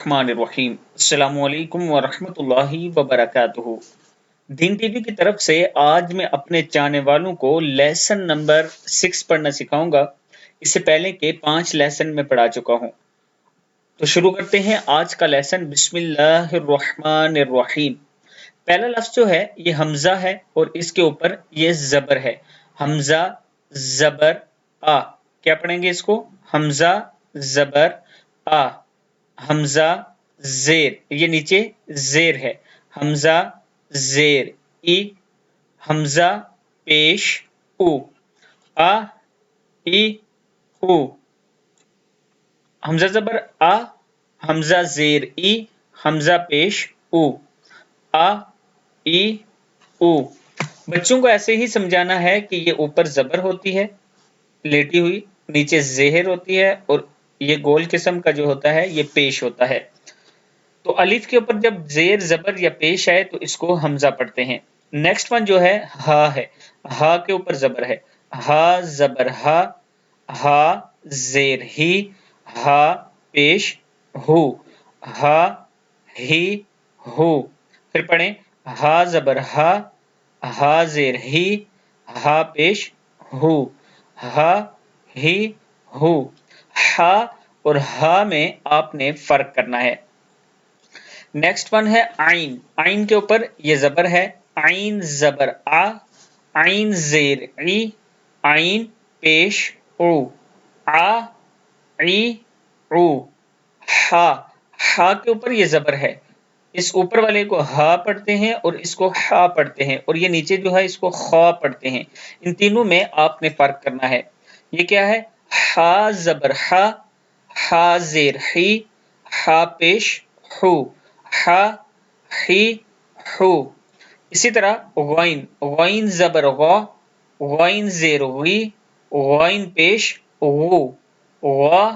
रहमानिर्रहीम। अस्सलामु अलैकुम वरहमतुल्लाहि वबरकातुहू। दीन टीवी की तरफ से आज मैं अपने चाहने वालों को लेसन नंबर 6 पढ़ना सिखाऊंगा। इससे पहले के 5 लेसन में पढ़ा चुका हूं। तो शुरू करते हैं आज का लेसन। बिस्मिल्लाहिर्रहमानिर्रहीम। पहला लफ्ज जो है ये हमजा है और इसके ऊपर ये जबर है। हमजा जबर आ। क्या पढ़ेंगे इसको? हमजा जबर आ। हमजा जेर, ये नीचे जेर है। हमजा जेर ई। हमजा पेश उ। आ ई उ। हमजा जबर आ, हमजा जेर ई, हमजा पेश उ। आ ई उ। बच्चों को ऐसे ही समझाना है कि ये ऊपर जबर होती है लेटी हुई, नीचे जेहर होती है और ये गोल किस्म का जो होता है ये पेश होता है। तो अलिफ के ऊपर जब जेर जबर या पेश आए तो इसको हमजा पढ़ते हैं। नेक्स्ट वन जो है हा है। हा के ऊपर जबर है। हा जबर हा जेर ही, हा पेश हु। हा ही हु। फिर पढ़ें हा जबर हा जेर ही, हा पेश हु। हा ही हु। हा और हा में आपने फर्क करना है। नेक्स्ट वन है आइन। आइन के ऊपर ये जबर है। आइन जबर आ, आइन जेर ई, आइन पेश उ। आ ई उ। हा। हा के ऊपर ये जबर है। इस ऊपर वाले को हा पढ़ते हैं और इसको हा पढ़ते हैं और ये नीचे जो है इसको खा पढ़ते हैं। इन तीनों में आपने फर्क करना है। ये क्या है? हा जबर हा जेर ही, हा पेश हु। हा ही हु। इसी तरह गाइन। गाइन जबर गौ, गाइन जेर गी, गाइन पेश गु। गा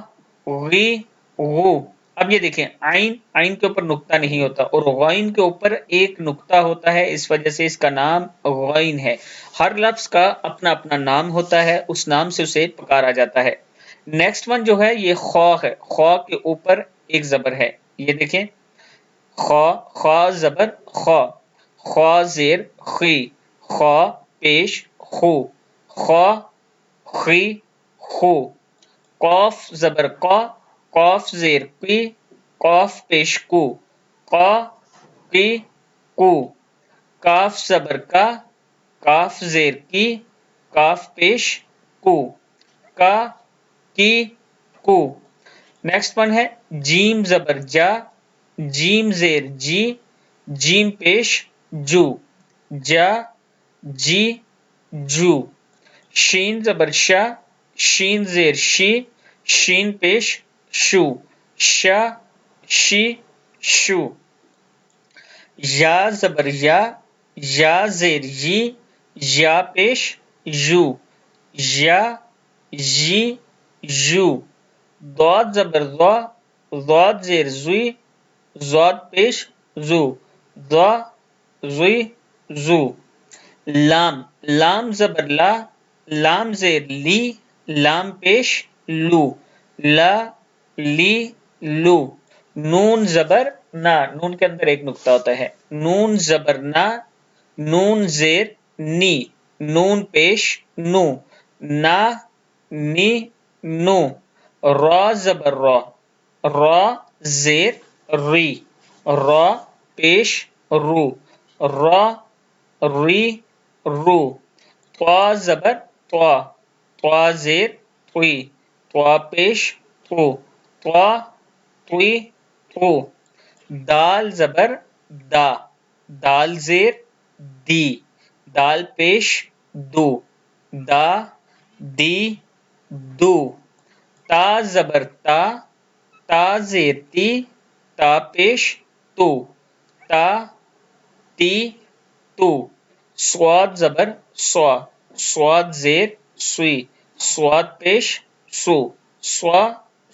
गी गु। अब ये देखें आइन, आइन के ऊपर नुक्ता नहीं होता और गाइन के ऊपर एक नुक्ता होता है, इस वजह से इसका नाम गाइन है। हर लफ्ज का अपना अपना नाम होता है, उस नाम से उसे पुकारा जाता है। नेक्स्ट वन जो है ये खौ है। खौ के ऊपर एक जबर है। ये देखें खा जबर खा, खा जेर खी, खा पेश खु। खा खी खु। कौफ जबर का, कौफ जेर की, कौफ पेश कु। का की कु। काफ जबर का, काफ जेर की, काफ पेश कु। का की कु। नेक्स्ट वन है जीम जबर जा, जीम जेर जी, जीम पेश जू। जा जी जू। शीन जबर शा, शीन जेर शी, शीन पेश शू। शा शी शू। या जबर या जेर जी, या पेश यू। या जी यू। दौद जबर दौद जेर जुई, जौद पेश जू। दा जुई जू। लाम। लाम जबर ला, लाम जेर ली, लाम पेश लू। ला ली लू। नून जबर ना, नून के अंदर एक नुक्ता होता है। नून जबर ना, नून जेर नी, नून पेश नू। ना नी नू। रा जबर रा जेर री, रा पेश रू। रा री रू। त्वा जबर त्वा जेर त्वी, त्वा पेश त्वु। त्वा त्वी त्वु। दाल जबर दा, दाल जेर दी, दाल पेश दू। दा दी दू। ता जबर ता जेर ती, ता पेश तू। ता ती तू। स्वाद जबर स्वाद जेर सुई, स्वाद पेश सु। स्वा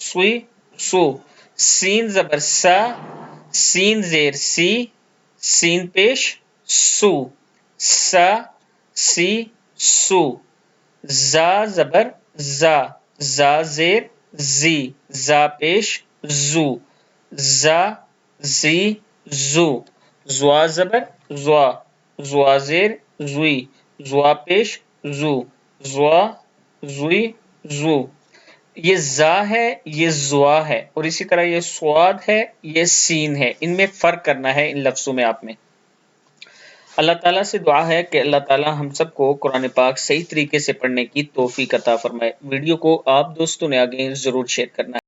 सुई सु। सीन जबर सा, सीन जेर सी, सीन पेश सु। सा सी सु। जा जबर जा जेर जी, जा पेश जू। زا زی زو، زوا زبر زوا، زوا زیر زوی، زوا پیش زو، زوا زوی زو۔ یہ زا ہے، یہ زوا ہے، اور اسی طرح یہ سواد ہے، یہ سین ہے۔ ان میں فرق کرنا ہے ان لفظوں میں آپ میں۔ اللہ تعالیٰ سے دعا ہے کہ اللہ تعالیٰ ہم سب کو قرآن پاک صحیح طریقے سے پڑھنے کی توفیق عطا فرمائے۔ ویڈیو کو آپ دوستوں نے آگے ضرور شیئر کرنا ہے۔